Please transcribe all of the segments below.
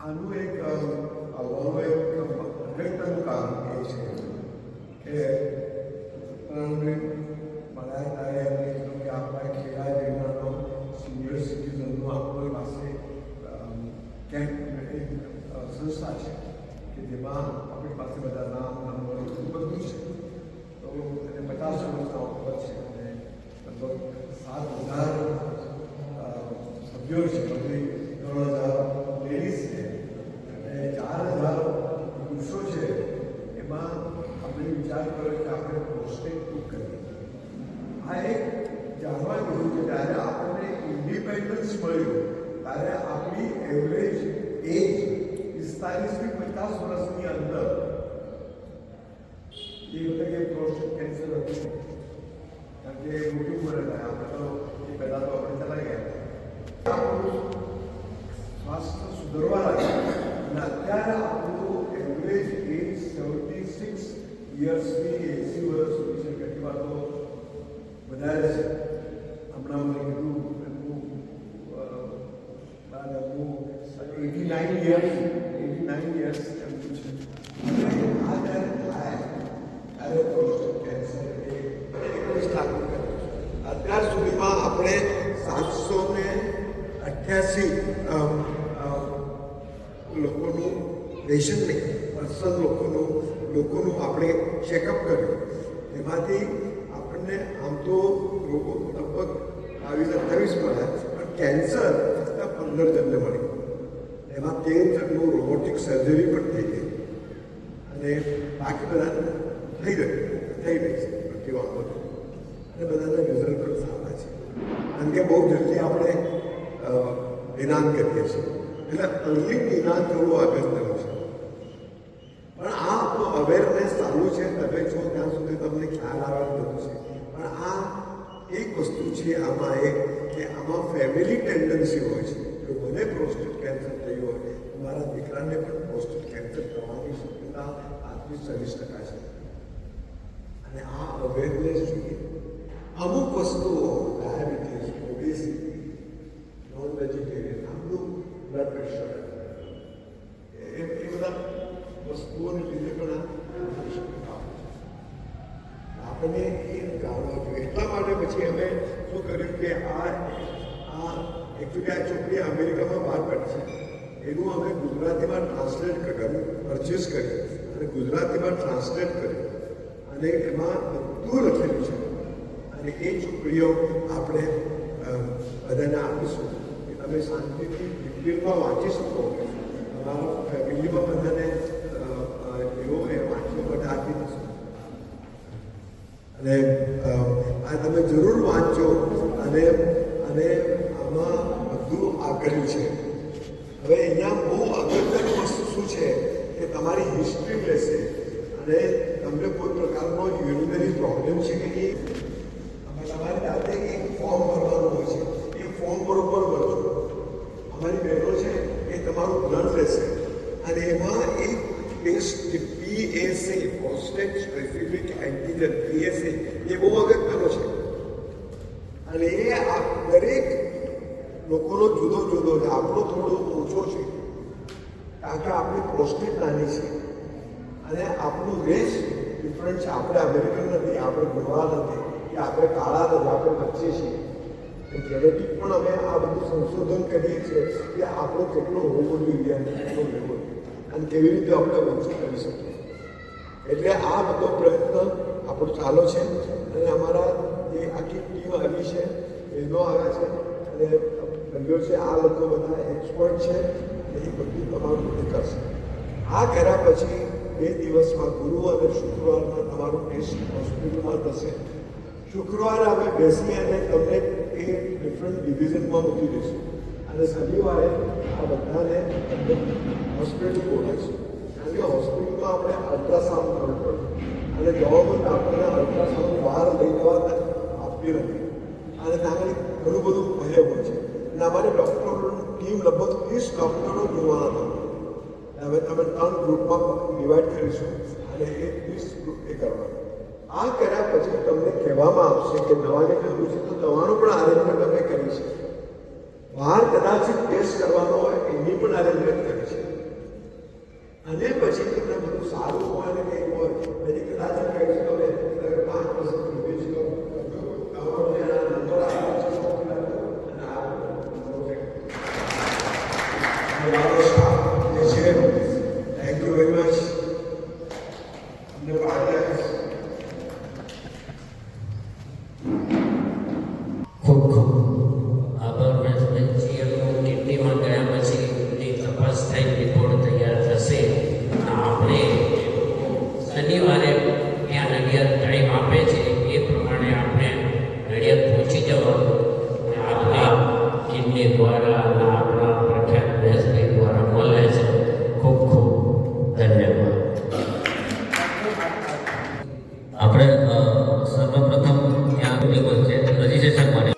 આનું એક અગત્યનું કામ એ છે કે મળ્યા ત્યારે એમને કીધું કે આપણા ખેડા જિલ્લાનો સિનિયર સિટીઝનનું આપણી પાસે કેમ્પ એક સંસ્થા છે કે જેમાં આપણી પાસે બધા નામ નંબર બધું છે. તો એને 50 વર્ષના ઉપર છે અને લગભગ 7,000 સભ્યો છે, બધી 3,000 લેડીઝ છે અને 4,000 પુરુષો છે. એમાં આપણે વિચાર કર્યો કે આપણે પ્રોસ્ટેટ ટૂંક કરીએ. આ એક જાણવા જેવું છે. ત્યારે આપણને ઇન્ડિપેન્ડન્સ મળ્યું ત્યારે આપણી એવરેજ એજ 45 થી 50 વર્ષની અંદર એ વખતે પ્રોસ્ટેટ કેન્સર હતું. કારણ કે મોટી ઉંમર હતા. આપણે તો એ પહેલાં તો આપણે ચલાવી ગયા. આપણું સ્વાસ્થ્ય સુધરવા લાગ્યું અને અત્યારે આપણું એવરેજ એજ 76 યર્સથી 80 વર્ષ સુધી છે. કેટલી વાર તો વધારે છે. હમણાં મને કીધું એમનું 89 યર્સ એમનું છે. આ જ્યારે થાય ત્યારે પ્રોસ્ટેટ કેન્સર એ 21 લાખ રૂપિયા. અત્યાર સુધીમાં આપણે 788 લોકોનું પેશન્ટ નહીં પર્સન લોકોનું આપણે ચેકઅપ કર્યું. એમાંથી આપણને આમ તો રોગો લગભગ 22-28 મળ્યા, પણ કેન્સર ફક્ત 15 જણને મળી. એમાં 13 જણનું રોબોટિક સર્જરી પણ થઈ ગઈ અને બાકી બધા થઈ રહી છે બધી વાતો અને બધાના રિઝલ્ટ પણ સારા છે. કારણ કે બહુ જલ્દી આપણે નિદાન કરીએ છીએ. એટલે અર્લી નિદાન થવું અગત્યનું છે. પણ આ આપણું અવેરનેસ ચાલુ છે. તમે છો ત્યાં સુધી તમને ખ્યાલ આવે બધું છે. પણ આ એક વસ્તુ છે આમાં કે આમાં ફેમિલી ટેન્ડન્સી હોય છે. જો મને પ્રોસ્ટેટ કેન્સર થયું હોય તો મારા દીકરાને પણ પ્રોસ્ટેટ કેન્સર થવાની શક્યતા આજથી 40% છે. અને આ અવેરનેસ જોઈએ. અમુક વસ્તુઓ ડાયાબિટીસ, ઓબેસિટી, નોન વેજીટેરિયન, આપણું બ્લડ પ્રેશર એ બધા વસ્તુઓને લીધે પણ આપણને એ જાણવા જોઈએ. એટલા માટે પછી અમે શું કર્યું કે આ એકચ્યુઅલી આ છોકરી અમેરિકામાં બહાર પડી છે. એનું અમે ગુજરાતીમાં ટ્રાન્સલેટ કર્યું, પરચેસ કરી અને ગુજરાતીમાં ટ્રાન્સલેટ કર્યું અને એમાં બધું લખેલું છે. અને એ છોકરીઓ આપણે બધાને આપીશું કે તમે શાંતિથી ડિટેલમાં વાંચી શકો. તમારા ફેમિલીમાં બધાને એવો એ વાંચવા માટે આપી દઈશું. અને આ તમે જરૂર વાંચો. અને આમાં બધું આપેલું છે. હવે અહીંયા બહુ અગત્યની વસ્તુ શું છે કે તમારી હિસ્ટ્રી લેશે અને તમને કોઈ પ્રકારનો યુરિનરી પ્રોબ્લેમ છે કે નહીં તમારી જાતે એક ફોર્મ ભરવાનું હોય છે. એ ફોર્મ બરોબર ભરજો. અમારી બહેનો છે એ તમારું બ્લડ લેશે અને એમાં એક test PSA prostate specific antigen PSA એ બહુ અગત્યનો છે. અને એ દરેક લોકોનો જુદો જુદો છે. આપણો થોડો ઓછો છે કારણ કે આપણી પ્રોસ્ટેટ નાની છે અને આપણું રેસ ડિફરન્ટ છે. આપણે અમેરિકન નથી, આપણે ગોરા નથી કે આપણે કાળા નથી, આપણે વચ્ચે છીએ. જેનેટિક પણ અમે આ બધું સંશોધન કરીએ છીએ કે આપણો કેટલો હોવો જોઈએ અને કેટલો લેવો અને કેવી રીતે આપણે ઓછું કરી શકીએ. એટલે આ બધો પ્રયત્ન આપણો ચાલો છે. અને અમારા જે આખી ટીમ આવી છે, બહેનો આવ્યા છે અને ભાઈઓ છે, આ લોકો બધા એક્સપર્ટ છે. એ બધું તમારું બધું કરશે. આ કર્યા પછી 2 દિવસમાં ગુરુ અને શુક્રવારમાં તમારું ટેસ્ટ હોસ્પિટલમાં થશે. શુક્રવારે અમે બેસી અને તમને એ ડિફરન્ટ ડિવિઝનમાં મૂકી દઈશું અને શનિવારે આ બધાને હોસ્પિટલ બોલાવીશું. કારણ કે હોસ્પિટલમાં આપણે અલ્ટ્રાસાઉન્ડ કરવું પડે અને ગવર્મેન્ટ આપણને અલ્ટ્રાસાઉન્ડ બહાર લઈ જવા આપતી નથી અને ત્યાં ઘણું બધું ભય હોય છે. અને અમારી ડૉક્ટરોની ટીમ લગભગ 30 ડૉક્ટરો જોવાના હતા. હવે તમે 3 ગ્રુપમાં ડિવાઈડ કરીશું અને એ 30 ગ્રુપ એ કરવાનું. આ કર્યા પછી તમને કહેવામાં આવશે કે દવાની જરૂર છે તો દવાનું પણ અરેન્જમેન્ટ અમે કરી છે. બહાર કદાચ ટેસ્ટ કરવાનો હોય એની પણ અરેન્જમેન્ટ કરી છે. અને પછી તમને બધું સારું હોય ને કંઈ હોય પછી કદાચ કહીશું તમે 5% રૂપિયા તો તમારો જે આ નંબર આવ્યો છે અને આ નંબર છે મારો સ્ટાફ જે છે થેન્ક યુ વેરી મચ અમને પાડ્યા ખૂબ ખૂબ આભાર મહેશભાઈ. એમનું કિડનીમાં ગયા પછી એની તપાસ થઈ રિપોર્ટ તૈયાર થશે. આપણે શનિવારે ત્યાં નડિયાદ ટાઈમ આપે છે એ પ્રમાણે આપણે નડિયાદ પહોંચી જવાનું. આપણે કિડની દ્વારા અને આપણા પ્રખ્યાત મહેશભાઈ દ્વારા મળે છે. ખૂબ ખૂબ ધન્યવાદ. આપણે સર્વપ્રથમ ત્યાં લેવલ છે રજીસ્ટ્રેશન માટે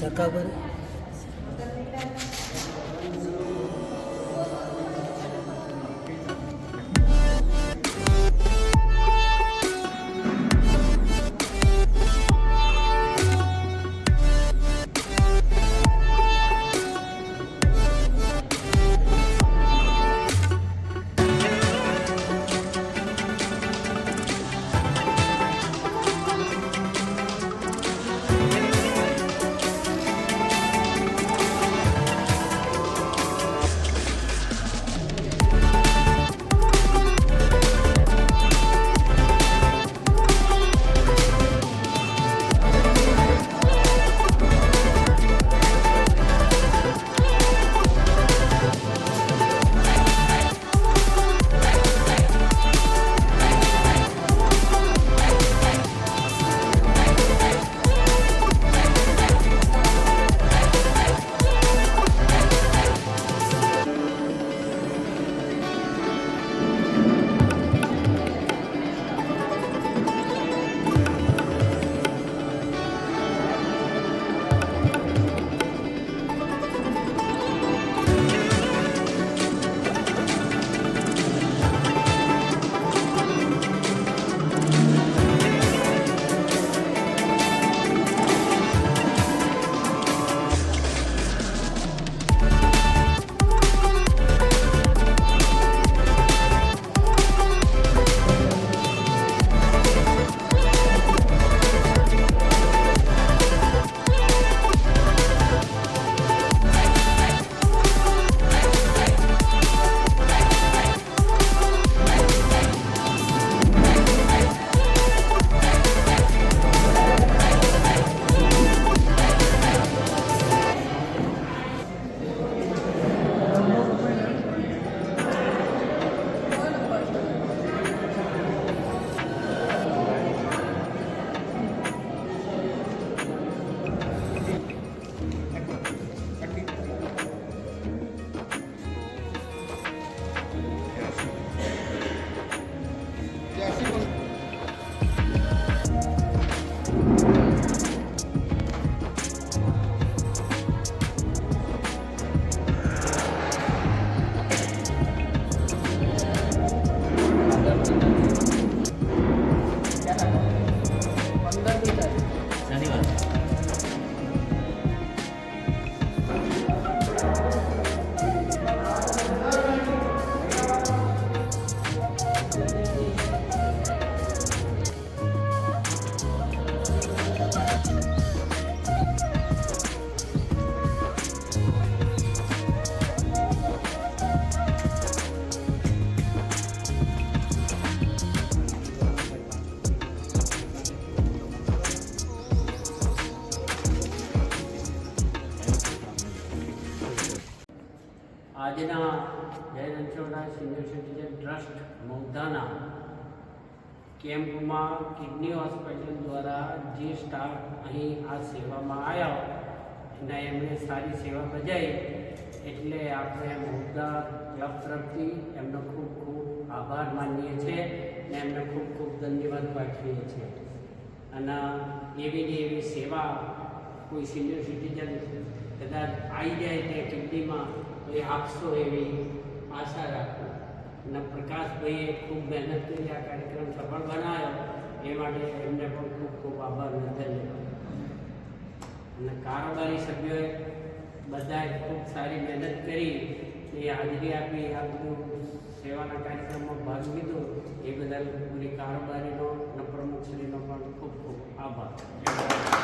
સરકાર આજના જય રણછોડરાય સિનિયર સિટીઝન ટ્રસ્ટ મૌધાના કેમ્પમાં કિડની હોસ્પિટલ દ્વારા જે સ્ટાફ અહીં આ સેવામાં આવ્યો અને એમણે સારી સેવા બજાવી એટલે આપણે મૌધા ક્લબ તરફથી એમનો ખૂબ ખૂબ આભાર માનીએ છીએ અને એમને ખૂબ ખૂબ ધન્યવાદ પાઠવીએ છીએ. અને એવી ને એવી સેવા કોઈ સિનિયર સિટીઝન કદાચ આવી જાય તે કિડનીમાં તો એ આપશો એવી આશા રાખું. અને પ્રકાશભાઈએ ખૂબ મહેનત કરી આ કાર્યક્રમ સફળ બનાવ્યો એ માટે એમને પણ ખૂબ ખૂબ આભાર અને ધન્યવાદ. અને કારોબારી સભ્યોએ બધાએ ખૂબ સારી મહેનત કરી એ હાજરી આપી આ બધું સેવાના કાર્યક્રમમાં ભાગ લીધો એ બદલ પૂરી કારોબારીનો અને પ્રમુખશ્રીનો પણ ખૂબ ખૂબ આભાર.